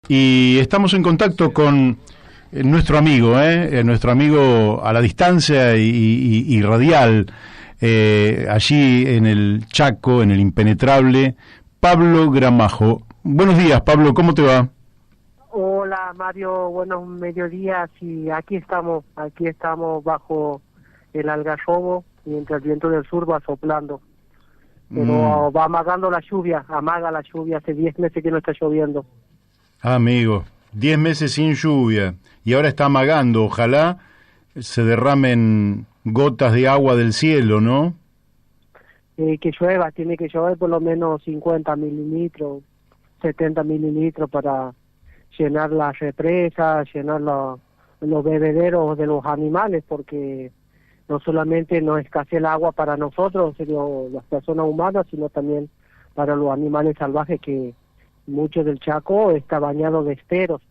Y estamos en contacto con nuestro amigo a la distancia y radial, allí en el Chaco, en el impenetrable, Pablo Gramajo. Buenos días, Pablo, ¿cómo te va? Hola Mario, buenos mediodías y aquí estamos bajo el algarrobo mientras el viento del sur va soplando, pero va amagando la lluvia, amaga la lluvia, hace 10 meses que no está lloviendo. Amigo, 10 meses sin lluvia y ahora está amagando, ojalá se derramen gotas de agua del cielo, ¿no? Que llueva, tiene que llover por lo menos 50 milímetros, 70 milímetros para llenar las represas, llenar los bebederos de los animales, porque no solamente nos escasea el agua para nosotros, sino las personas humanas, sino también para los animales salvajes, que mucho del Chaco está bañado de esteros,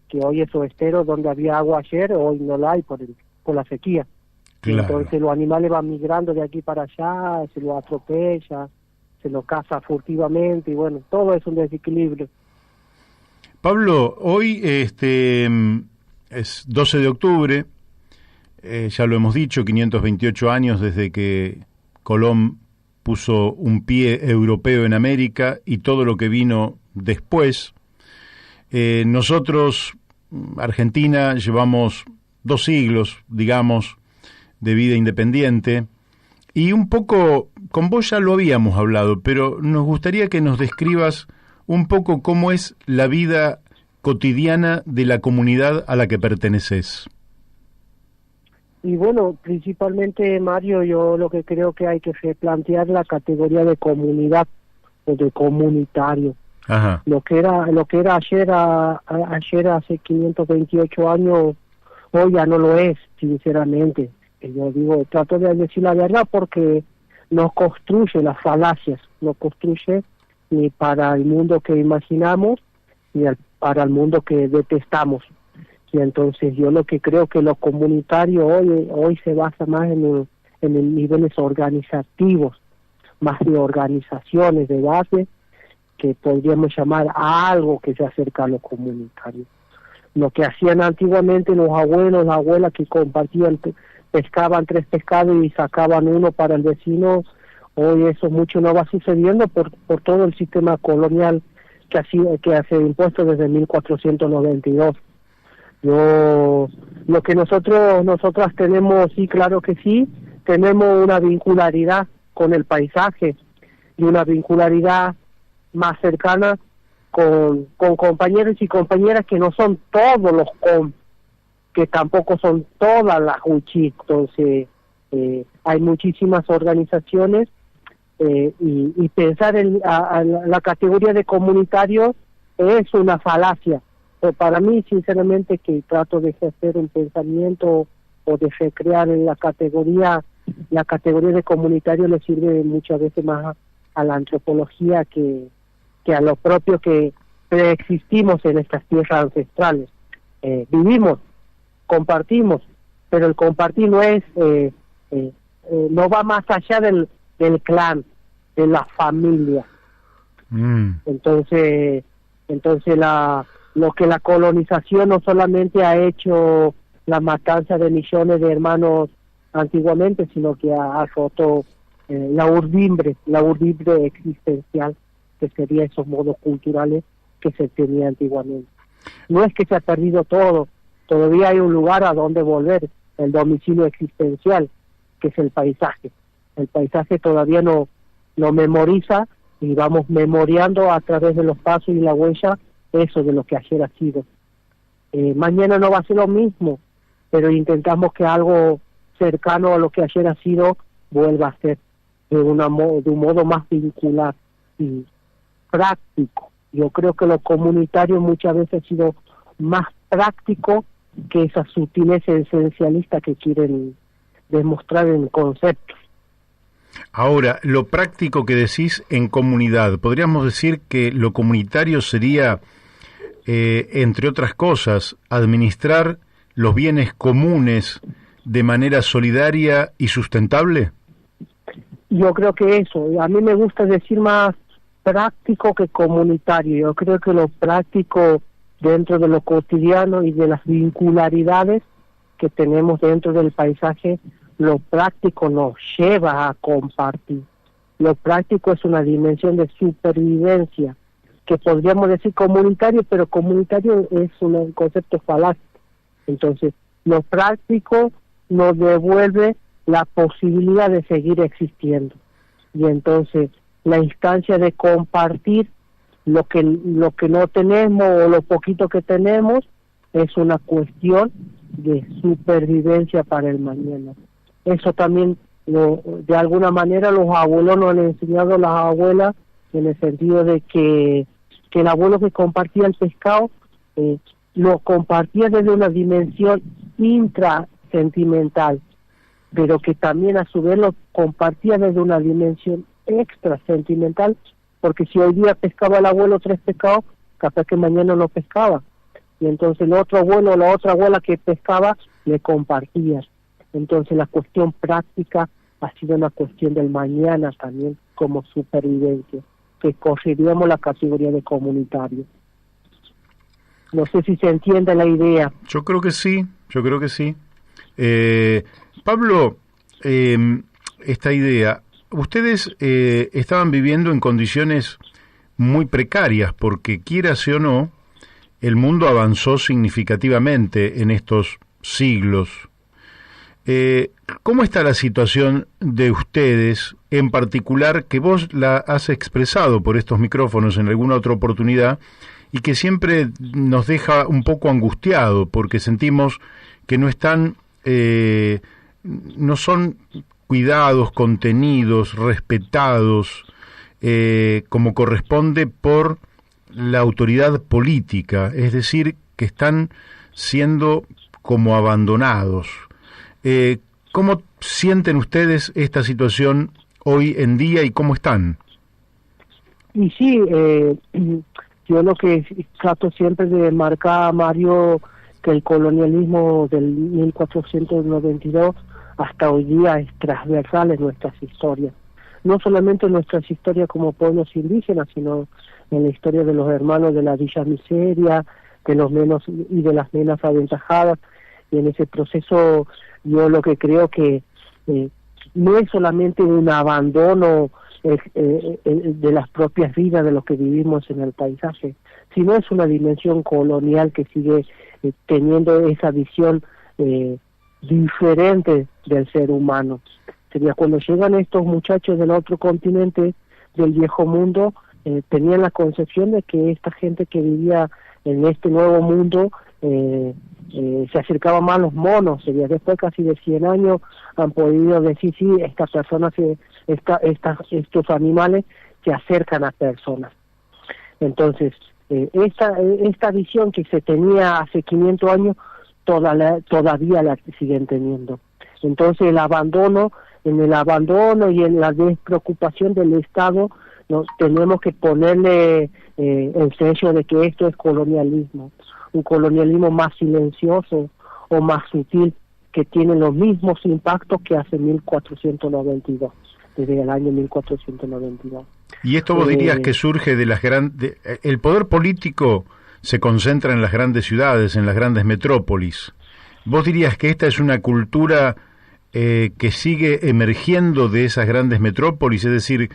que hoy esos esteros donde había agua ayer, hoy no la hay por la sequía. Claro. Entonces los animales van migrando de aquí para allá, se los atropella, se los caza furtivamente, y bueno, todo es un desequilibrio. Pablo, hoy es 12 de octubre, ya lo hemos dicho, 528 años desde que Colón puso un pie europeo en América y todo lo que vino después. Nosotros, Argentina, llevamos 2 siglos, digamos, de vida independiente, y un poco, con vos ya lo habíamos hablado, pero nos gustaría que nos describas un poco cómo es la vida cotidiana de la comunidad a la que perteneces. Y bueno, principalmente, Mario, yo lo que creo que hay que replantear la categoría de comunidad o de comunitario. Ajá. Lo que era ayer hace 528 años, hoy ya no lo es, sinceramente. Yo digo, trato de decir la verdad porque nos construye las falacias, nos construye ni para el mundo que imaginamos, ni para el mundo que detestamos. Y entonces yo lo que creo que lo comunitario hoy se basa más en niveles organizativos, más de organizaciones de base, que podríamos llamar a algo que se acerca a lo comunitario. Lo que hacían antiguamente los abuelos, las abuelas, que compartían, pescaban 3 pescados y sacaban uno para el vecino, hoy eso mucho no va sucediendo por todo el sistema colonial que ha sido impuesto desde 1492. Lo que nosotras tenemos, sí, claro que sí, tenemos una vincularidad con el paisaje y una vincularidad más cercana con compañeros y compañeras que no son todos los que tampoco son todas las huichí. Entonces hay muchísimas organizaciones, y pensar en la categoría de comunitario es una falacia. Para mí, sinceramente, que trato de ejercer un pensamiento o de recrear en la categoría de comunitario, le sirve muchas veces más a la antropología que a lo propio que preexistimos en estas tierras ancestrales. Vivimos, compartimos, pero el compartir no es no va más allá del clan, de la familia. Entonces lo que la colonización no solamente ha hecho la matanza de millones de hermanos antiguamente, sino que ha roto la urdimbre existencial, que sería esos modos culturales que se tenía antiguamente. No es que se ha perdido todo, todavía hay un lugar a donde volver, el domicilio existencial, que es el paisaje. El paisaje todavía no memoriza, y vamos memoriando a través de los pasos y la huella eso de lo que ayer ha sido. Mañana no va a ser lo mismo, pero intentamos que algo cercano a lo que ayer ha sido vuelva a ser de un modo más vincular y práctico. Yo creo que lo comunitario muchas veces ha sido más práctico que esa sutileza esencialista que quieren demostrar en conceptos. Ahora, lo práctico que decís en comunidad, podríamos decir que lo comunitario sería, entre otras cosas, administrar los bienes comunes de manera solidaria y sustentable. Yo creo que eso, a mí me gusta decir más práctico que comunitario. Yo creo que lo práctico dentro de lo cotidiano y de las vincularidades que tenemos dentro del paisaje, lo práctico nos lleva a compartir. Lo práctico es una dimensión de supervivencia, que podríamos decir comunitario, pero comunitario es un concepto falaz. Entonces, lo práctico nos devuelve la posibilidad de seguir existiendo. Y entonces, la instancia de compartir lo que no tenemos o lo poquito que tenemos es una cuestión de supervivencia para el mañana. Eso también, de alguna manera, los abuelos nos han enseñado, las abuelas, en el sentido de que el abuelo que compartía el pescado, lo compartía desde una dimensión intrasentimental, pero que también a su vez lo compartía desde una dimensión extrasentimental, porque si hoy día pescaba el abuelo 3 pescados, capaz que mañana no pescaba, y entonces el otro abuelo o la otra abuela que pescaba le compartía. Entonces la cuestión práctica ha sido una cuestión del mañana también como supervivencia, que correríamos la categoría de comunitario. No sé si se entiende la idea. Yo creo que sí. Pablo, esta idea, ustedes estaban viviendo en condiciones muy precarias, porque quieras o no, el mundo avanzó significativamente en estos siglos. ¿Cómo está la situación de ustedes en particular, que vos la has expresado por estos micrófonos en alguna otra oportunidad y que siempre nos deja un poco angustiado porque sentimos que no están, no son cuidados, contenidos, respetados como corresponde por la autoridad política, es decir, que están siendo como abandonados? ¿Cómo sienten ustedes esta situación hoy en día y cómo están? Y sí, yo lo que trato siempre de marcar, Mario, que el colonialismo del 1492 hasta hoy día es transversal en nuestras historias. No solamente en nuestras historias como pueblos indígenas, sino en la historia de los hermanos de la Villa Miseria, de los menos y de las menos aventajadas. Y en ese proceso yo lo que creo que no es solamente un abandono de las propias vidas de los que vivimos en el paisaje, sino es una dimensión colonial que sigue teniendo esa visión diferente del ser humano. Sería cuando llegan estos muchachos del otro continente, del viejo mundo, tenían la concepción de que esta gente que vivía en este nuevo mundo se acercaba más a los monos. Sería después casi de 100 años han podido decir, sí, estas personas, estos animales se acercan a personas. Entonces, esta visión que se tenía hace 500 años, todavía la siguen teniendo. Entonces, en el abandono y en la despreocupación del Estado, tenemos que ponerle el sello de que esto es colonialismo, un colonialismo más silencioso o más sutil, que tiene los mismos impactos que hace 1492, desde el año 1492. ¿Y esto vos dirías que surge de las grandes... El poder político se concentra en las grandes ciudades, en las grandes metrópolis? ¿Vos dirías que esta es una cultura que sigue emergiendo de esas grandes metrópolis? Es decir,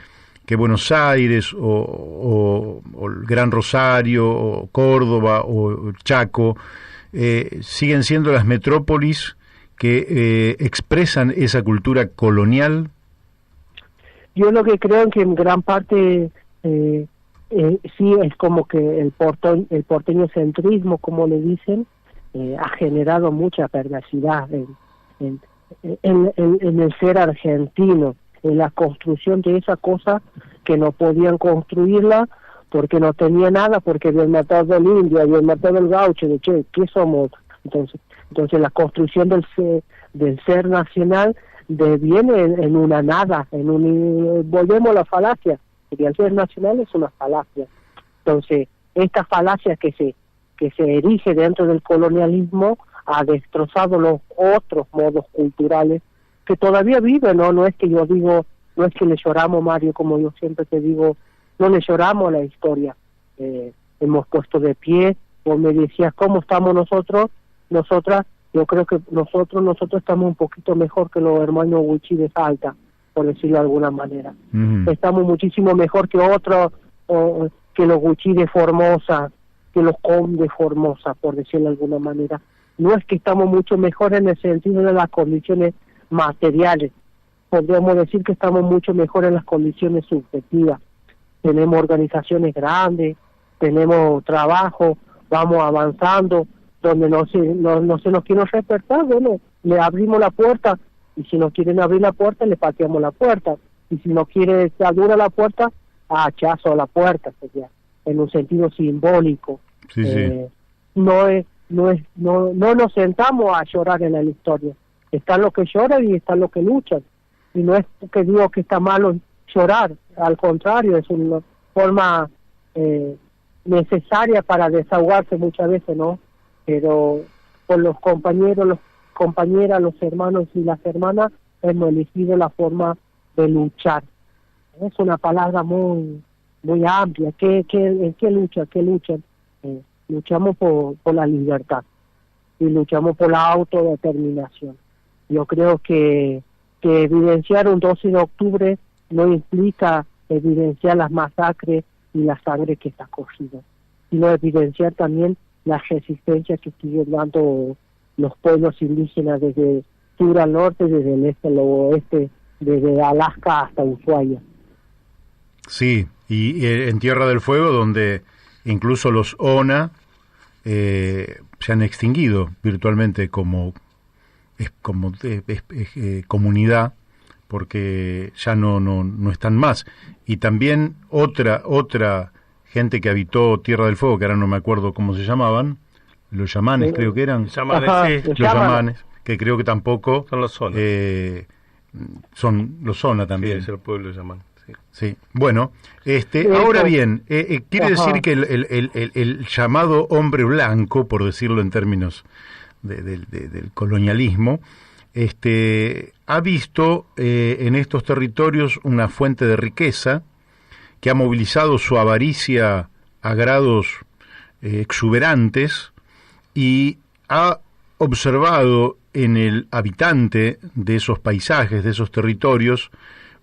que Buenos Aires o el Gran Rosario o Córdoba o Chaco siguen siendo las metrópolis que expresan esa cultura colonial. Yo lo que creo es que en gran parte sí es como que el porteño centrismo, como le dicen, ha generado mucha perversidad en el ser argentino, en la construcción de esa cosa que no podían construirla porque no tenía nada, porque habían matado al indio, habían matado al gaucho, de ¿qué somos? Entonces la construcción del ser nacional deviene en una nada, volvemos a la falacia, y el ser nacional es una falacia. Entonces, esta falacia que se erige dentro del colonialismo ha destrozado los otros modos culturales que todavía viven, no es que yo digo, no es que le lloramos, Mario, como yo siempre te digo, no le lloramos a la historia. Hemos puesto de pie vos me decías cómo estamos nosotras, yo creo que nosotros estamos un poquito mejor que los hermanos Wichí de Salta, por decirlo de alguna manera. Estamos muchísimo mejor que otros, que los Wichí de Formosa, que los Com de Formosa, por decirlo de alguna manera. No es que estamos mucho mejor en el sentido de las condiciones materiales, podríamos decir que estamos mucho mejor en las condiciones subjetivas. Tenemos organizaciones grandes, tenemos trabajo, vamos avanzando, donde no se nos quiere respetar, bueno, le abrimos la puerta, y si no quieren abrir la puerta, le pateamos la puerta, y si no quiere se abrir la puerta, hachazo a la puerta, sería, en un sentido simbólico. Sí, sí. No nos sentamos a llorar en la historia. Están los que lloran y están los que luchan. Y no es que digo que está malo llorar, al contrario, es una forma necesaria para desahogarse muchas veces, ¿no? Pero por los compañeros, las compañeras, los hermanos y las hermanas, hemos elegido la forma de luchar. Es una palabra muy amplia. ¿Qué lucha? ¿Qué luchan? Luchamos por la libertad y luchamos por la autodeterminación. Yo creo que evidenciar un 12 de octubre no implica evidenciar las masacres y la sangre que está corrida, sino evidenciar también la resistencia que siguen dando los pueblos indígenas desde sur al norte, desde el este al oeste, desde Alaska hasta Ushuaia. Sí, y en Tierra del Fuego, donde incluso los ONA se han extinguido virtualmente como comunidad, porque ya no están más. Y también otra gente que habitó Tierra del Fuego, que ahora no me acuerdo cómo se llamaban, los yamanes creo que eran. Los yamanes, que creo que tampoco son los Zona. Son los Zona también. Sí, es el pueblo yamán. Sí, bueno, ahora bien, quiere decir que el llamado hombre blanco, por decirlo en términos del colonialismo, ha visto en estos territorios una fuente de riqueza que ha movilizado su avaricia a grados exuberantes y ha observado en el habitante de esos paisajes, de esos territorios,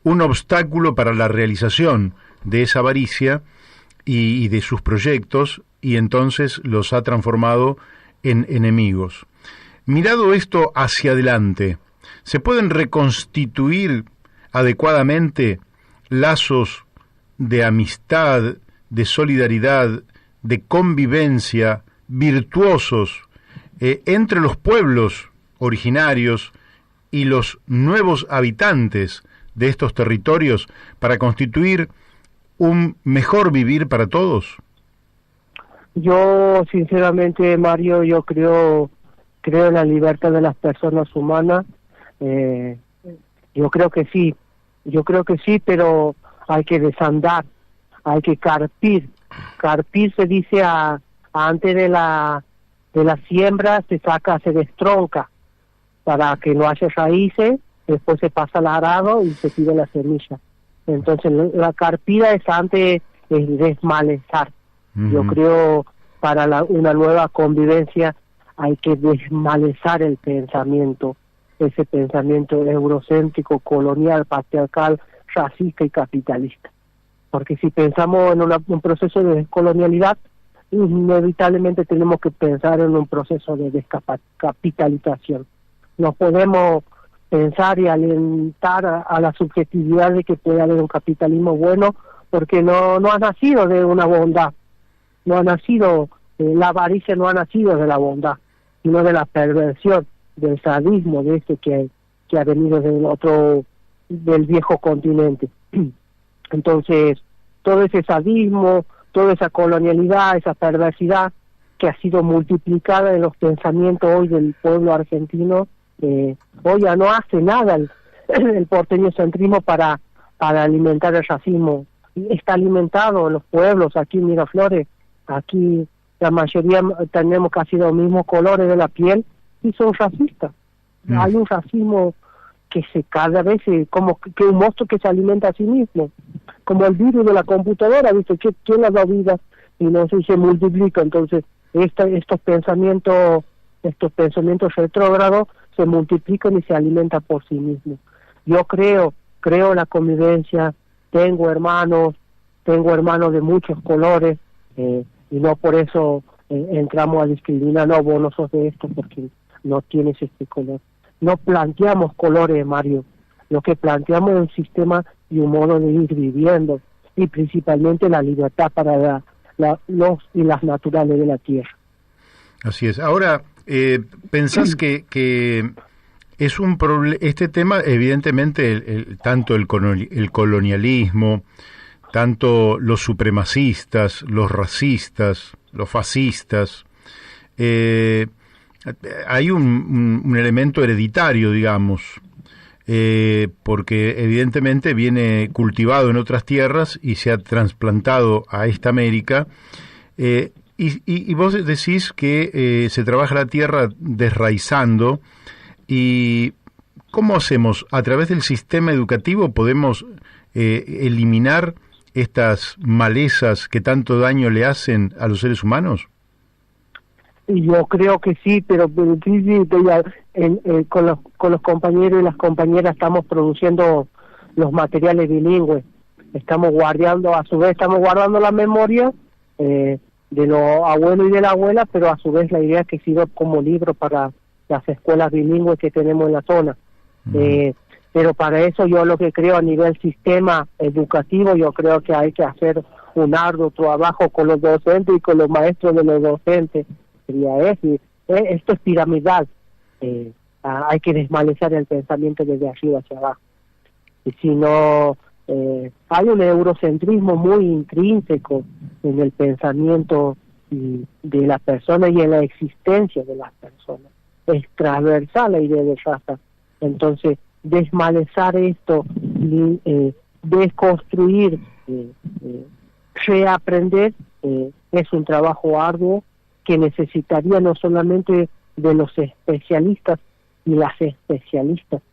un obstáculo para la realización de esa avaricia y de sus proyectos, y entonces los ha transformado en enemigos. Mirado esto hacia adelante, ¿se pueden reconstituir adecuadamente lazos de amistad, de solidaridad, de convivencia virtuosos entre los pueblos originarios y los nuevos habitantes de estos territorios para constituir un mejor vivir para todos? Yo, sinceramente, Mario, yo creo en la libertad de las personas humanas. Yo creo que sí, pero hay que desandar, hay que carpir. Carpir se dice antes de la siembra, se destronca para que no haya raíces. Después se pasa al arado y se tira la semilla. Entonces la carpida es antes de desmalezar. Yo creo para una nueva convivencia hay que desmalezar el pensamiento, ese pensamiento eurocéntrico, colonial, patriarcal, racista y capitalista. Porque si pensamos en un proceso de descolonialidad, inevitablemente tenemos que pensar en un proceso de descapitalización. No podemos pensar y alentar a la subjetividad de que puede haber un capitalismo bueno, porque no ha nacido de una bondad, no ha nacido, la avaricia no ha nacido de la bondad, sino de la perversión, del sadismo, de que ha venido del viejo continente. Entonces, todo ese sadismo, toda esa colonialidad, esa perversidad que ha sido multiplicada en los pensamientos hoy del pueblo argentino, hoy ya no hace nada el porteño centrismo para alimentar el racismo. Está alimentado en los pueblos, aquí en Miraflores, aquí la mayoría tenemos casi los mismos colores de la piel y son racistas. Hay un racismo que cada vez como que un monstruo que se alimenta a sí mismo, como el virus de la computadora, ¿viste? ¿Quién le da vida? Y no sé, se multiplica. Entonces estos pensamientos retrógrados se multiplican y se alimentan por sí mismos. Yo creo en la convivencia, tengo hermanos de muchos colores, y no por eso entramos a discriminar, no, vos no sos de esto porque no tienes este color. No planteamos colores, Mario, lo que planteamos es un sistema y un modo de ir viviendo, y principalmente la libertad para los y las naturales de la tierra. Así es. Ahora, ¿pensás que es un este tema, evidentemente, tanto el colonialismo, tanto los supremacistas, los racistas, los fascistas, hay un elemento hereditario, digamos, porque evidentemente viene cultivado en otras tierras y se ha trasplantado a esta América, y vos decís que se trabaja la tierra desraizando. ¿Y cómo hacemos? ¿A través del sistema educativo podemos eliminar estas malezas que tanto daño le hacen a los seres humanos? Yo creo que sí, pero con los compañeros y las compañeras estamos produciendo los materiales bilingües. Estamos guardando la memoria de los abuelos y de la abuela, pero a su vez la idea es que sirva como libro para las escuelas bilingües que tenemos en la zona. Pero para eso yo lo que creo a nivel sistema educativo, yo creo que hay que hacer un arduo trabajo con los docentes y con los maestros de los docentes. Esto es piramidal. Hay que desmalezar el pensamiento desde arriba hacia abajo. Y si no, hay un eurocentrismo muy intrínseco en el pensamiento de las personas y en la existencia de las personas. Es transversal la idea de raza. Entonces, desmalezar esto, desconstruir, reaprender, es un trabajo arduo que necesitaría no solamente de los especialistas y las especialistas,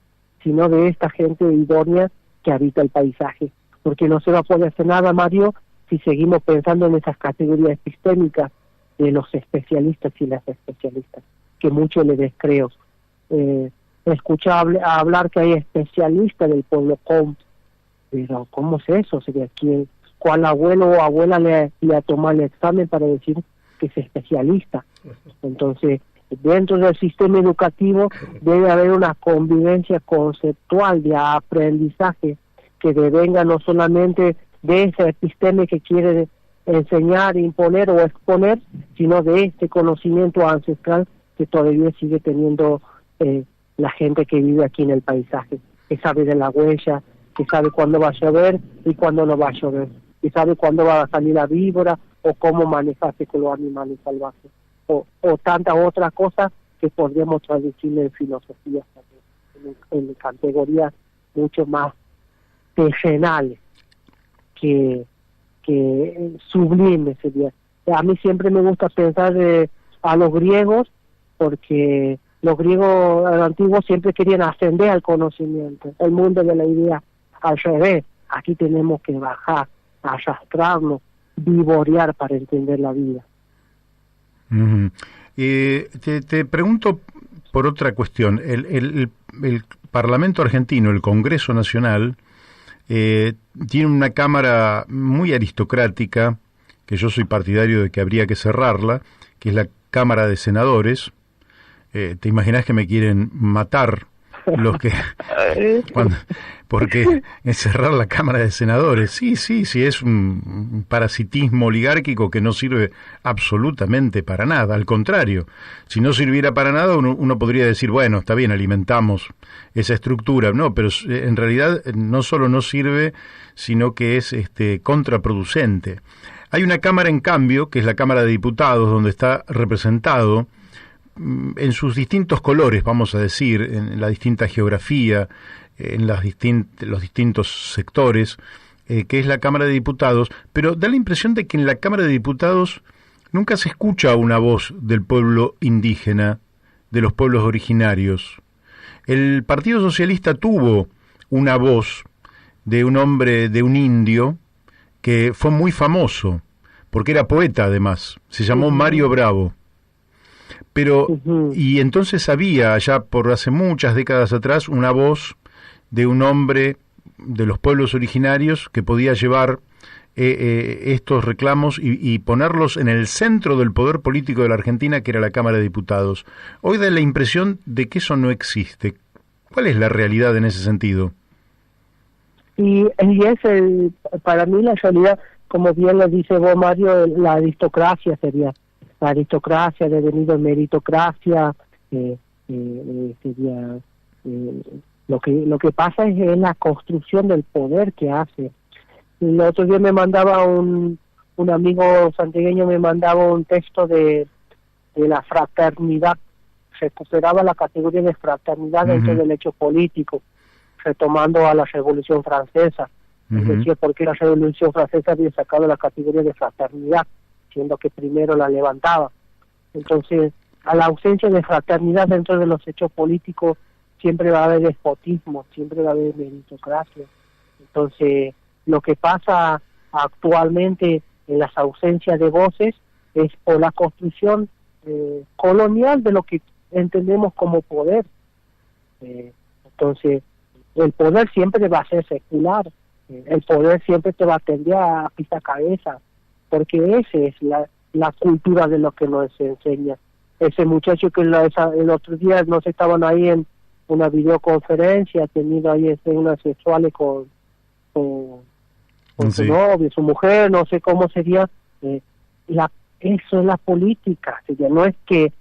sino de esta gente idónea que habita el paisaje, porque no se va a poder hacer nada, Mario, si seguimos pensando en esas categorías epistémicas de los especialistas y las especialistas, que mucho le descreo. Escuché hablar que hay especialistas del pueblo com, pero ¿cómo es eso? Sería ¿cuál abuelo o abuela le ha tomado el examen para decir que es especialista? Entonces, dentro del sistema educativo debe haber una convivencia conceptual de aprendizaje que devenga no solamente de esa episteme que quiere enseñar, imponer o exponer, sino de este conocimiento ancestral que todavía sigue teniendo la gente que vive aquí en el paisaje, que sabe de la huella, que sabe cuándo va a llover y cuándo no va a llover, que sabe cuándo va a salir la víbora o cómo manejarse con los animales salvajes, o tantas otras cosas que podríamos traducir en filosofía también, en categorías mucho más terrenales que sublimes sería. A mí siempre me gusta pensar a los griegos, porque los griegos antiguos siempre querían ascender al conocimiento, el mundo de la idea. Al revés, aquí tenemos que bajar, arrastrarnos, vivorear para entender la vida. Te pregunto por otra cuestión. El Parlamento argentino, el Congreso Nacional, tiene una cámara muy aristocrática, que yo soy partidario de que habría que cerrarla, que es la Cámara de Senadores. ¿Te imaginas que me quieren matar los que porque encerrar la Cámara de Senadores? Sí, es un parasitismo oligárquico que no sirve absolutamente para nada. Al contrario, si no sirviera para nada, uno podría decir, bueno, está bien, alimentamos esa estructura. No, pero en realidad no solo no sirve, sino que es contraproducente. Hay una Cámara, en cambio, que es la Cámara de Diputados, donde está representado en sus distintos colores, vamos a decir, en la distinta geografía, en los distintos sectores, que es la Cámara de Diputados, pero da la impresión de que en la Cámara de Diputados nunca se escucha una voz del pueblo indígena, de los pueblos originarios. El Partido Socialista tuvo una voz de un hombre, de un indio, que fue muy famoso, porque era poeta además, se llamó Mario Bravo. Pero, y entonces había, allá por hace muchas décadas atrás, una voz de un hombre de los pueblos originarios que podía llevar estos reclamos y ponerlos en el centro del poder político de la Argentina, que era la Cámara de Diputados. Hoy da la impresión de que eso no existe. ¿Cuál es la realidad en ese sentido? Y es para mí la realidad, como bien lo dice vos, Mario, la aristocracia sería. La aristocracia, devenido meritocracia, sería... lo que pasa es la construcción del poder que hace. El otro día me mandaba un amigo santiagueño, me mandaba un texto de la fraternidad, recuperaba la categoría de fraternidad dentro del hecho político, retomando a la Revolución Francesa. Es decir, porque la Revolución Francesa había sacado la categoría de fraternidad, siendo que primero la levantaba. Entonces, a la ausencia de fraternidad dentro de los hechos políticos, siempre va a haber despotismo, siempre va a haber meritocracia. Entonces, lo que pasa actualmente en las ausencias de voces es por la construcción colonial de lo que entendemos como poder. Entonces, el poder siempre va a ser secular, el poder siempre te va a tender a pisar cabeza, porque esa es la cultura de lo que nos enseña. Ese muchacho que el otro día nos estaban ahí en una videoconferencia, tenido ahí escenas sexuales con su novio, su mujer, no sé cómo sería. Eso es la política, sería. No es que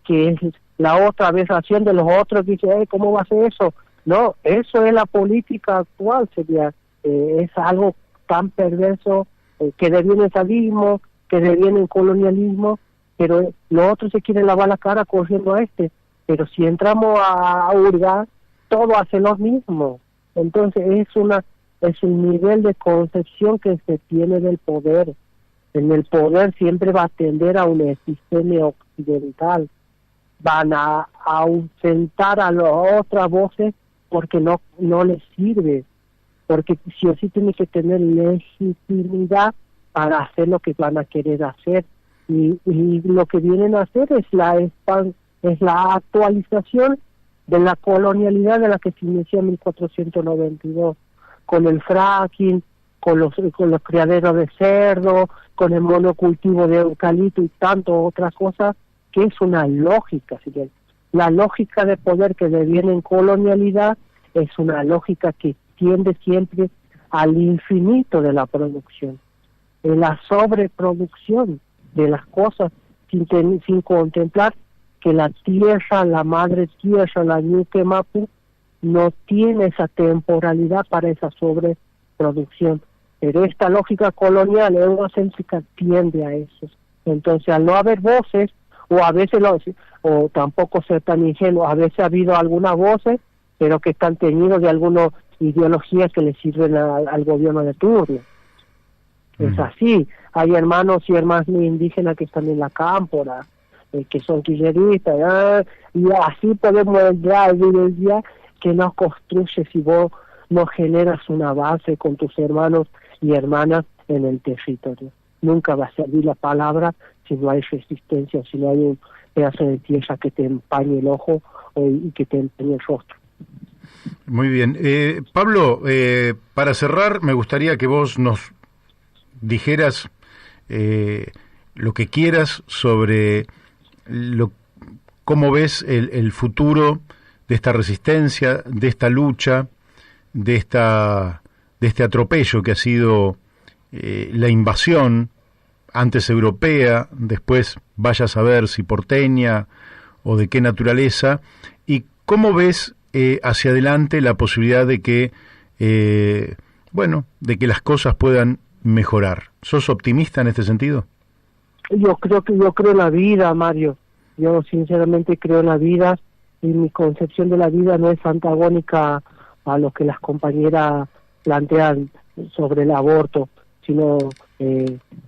es la otra aberración de los otros, dice, ¿cómo va a ser eso? No, eso es la política actual, sería. Es algo tan perverso que deviene sadismo, que deviene colonialismo, pero los otros se quieren lavar la cara corriendo a pero si entramos a hurgar, todo hace lo mismo. Entonces es un nivel de concepción que se tiene del poder. En el poder siempre va a tender a un sistema occidental. Van a ausentar a las otras voces porque no les sirve. Porque sí o sí tiene que tener legitimidad para hacer lo que van a querer hacer. Y lo que vienen a hacer es la actualización de la colonialidad de la que se inició en 1492, con el fracking, con los criaderos de cerdo, con el monocultivo de eucalipto y tantas otras cosas, que es una lógica. La lógica de poder que deviene en colonialidad es una lógica que tiende siempre al infinito de la producción, en la sobreproducción de las cosas, sin contemplar que la tierra, la madre tierra, la Ñuque Mapu, no tiene esa temporalidad para esa sobreproducción. Pero esta lógica colonial eurocéntrica tiende a eso. Entonces, al no haber voces, o tampoco ser tan ingenuo, a veces ha habido algunas voces, pero que están teñidas de algunas ideologías que le sirven al gobierno de turno. Es así. Hay hermanos y hermanas indígenas que están en la cámpora, que son quilleristas, y así podemos entrar a evidenciar que no construyes si vos no generas una base con tus hermanos y hermanas en el territorio. Nunca va a servir la palabra si no hay resistencia, si no hay un pedazo de tierra que te empañe el ojo y que te empañe el rostro. Muy bien. Pablo, para cerrar, me gustaría que vos nos dijeras lo que quieras sobre cómo ves el futuro de esta resistencia, de esta lucha, de este atropello que ha sido la invasión, antes europea, después vaya a saber si porteña o de qué naturaleza, y cómo ves hacia adelante la posibilidad de que de que las cosas puedan mejorar. ¿Sos optimista en este sentido? Yo creo en la vida, Mario. Yo sinceramente creo en la vida, y mi concepción de la vida no es antagónica a lo que las compañeras plantean sobre el aborto, sino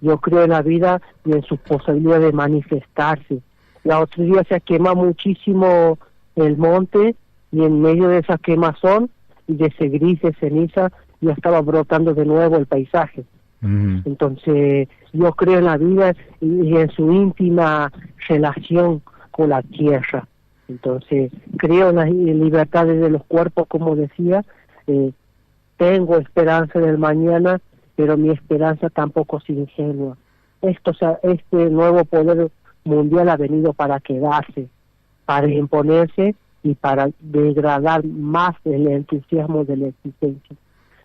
yo creo en la vida y en sus posibilidades de manifestarse. La otro día se quema muchísimo el monte, y en medio de esa quemazón y de ese gris de ceniza ya estaba brotando de nuevo el paisaje. Entonces, yo creo en la vida y en su íntima relación con la tierra. Entonces, creo en las libertades de los cuerpos, como decía, tengo esperanza del mañana, pero mi esperanza tampoco es ingenua. Este nuevo poder mundial ha venido para quedarse, para imponerse y para degradar más el entusiasmo de la existencia.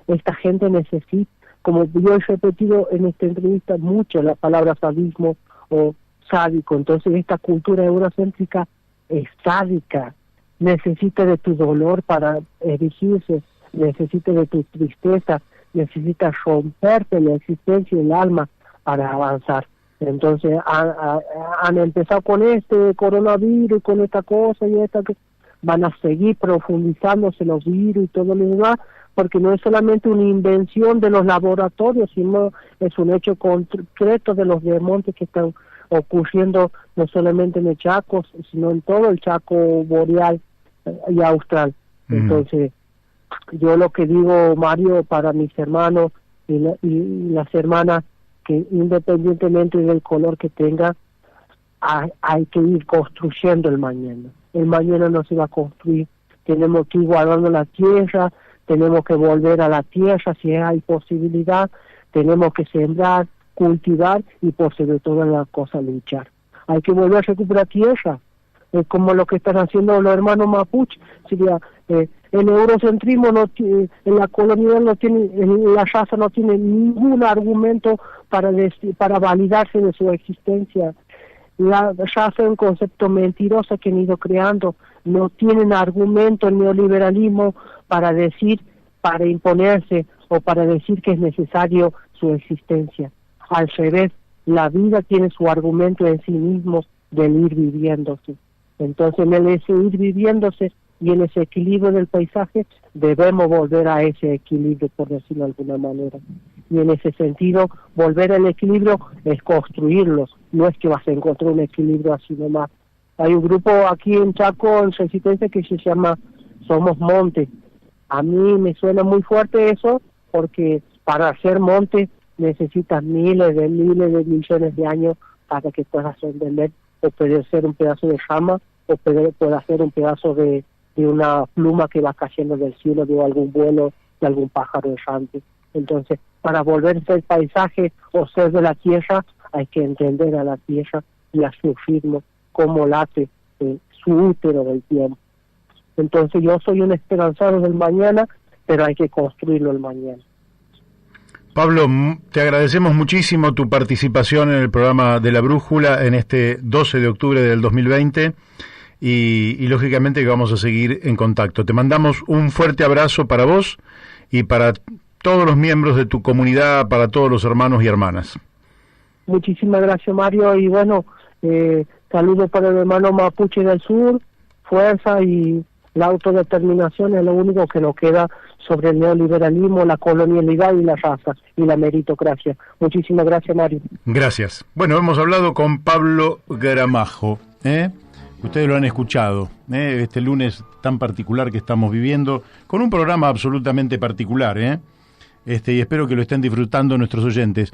Esta gente necesita, como yo he repetido en esta entrevista mucho la palabra sadismo o sádico, entonces esta cultura eurocéntrica es sádica, necesita de tu dolor para erigirse, necesita de tu tristeza, necesita romperte la existencia y el alma para avanzar. Entonces han empezado con este coronavirus, con esta cosa y esta que van a seguir profundizándose los virus y todo lo demás, porque no es solamente una invención de los laboratorios, sino es un hecho concreto de los desmontes que están ocurriendo no solamente en el Chaco, sino en todo el Chaco boreal y austral. Entonces, yo lo que digo, Mario, para mis hermanos y las hermanas, que independientemente del color que tenga, hay que ir construyendo el mañana. El mañana no se va a construir, tenemos que ir guardando la tierra, tenemos que volver a la tierra si hay posibilidad, tenemos que sembrar, cultivar y por sobre todas las cosas luchar. Hay que volver a recuperar tierra, como lo que están haciendo los hermanos mapuche. Sería, el eurocentrismo no tiene, en la colonial no tiene, en la raza no tiene ningún argumento para validarse de su existencia. La raza es un concepto mentiroso que han ido creando, no tienen argumento el neoliberalismo para decir, para imponerse o para decir que es necesario su existencia. Al revés, la vida tiene su argumento en sí mismo del ir viviéndose. Entonces, en ese ir viviéndose y en ese equilibrio del paisaje, debemos volver a ese equilibrio, por decirlo de alguna manera. Y en ese sentido, volver al equilibrio es construirlos, no es que vas a encontrar un equilibrio así nomás. Hay un grupo aquí en Chaco, en Resistencia, que se llama Somos Monte. A mí me suena muy fuerte eso, porque para hacer monte necesitas miles de millones de años para que puedas entender, o puede ser un pedazo de rama, o puede ser un pedazo de una pluma que va cayendo del cielo, de algún vuelo, de algún pájaro errante. Entonces, para volverse el paisaje o ser de la tierra, hay que entender a la tierra y a su ritmo, cómo late su útero del tiempo. Entonces, yo soy un esperanzado del mañana, pero hay que construirlo el mañana. Pablo, te agradecemos muchísimo tu participación en el programa de La Brújula en este 12 de octubre del 2020 y lógicamente que vamos a seguir en contacto. Te mandamos un fuerte abrazo para vos y para todos los miembros de tu comunidad, para todos los hermanos y hermanas. Muchísimas gracias, Mario, y bueno, saludos para el hermano Mapuche del Sur, fuerza, y la autodeterminación es lo único que nos queda sobre el neoliberalismo, la colonialidad y la raza y la meritocracia. Muchísimas gracias, Mario. Gracias. Bueno, hemos hablado con Pablo Gramajo, Ustedes lo han escuchado, este lunes tan particular que estamos viviendo, con un programa absolutamente particular, y espero que lo estén disfrutando nuestros oyentes.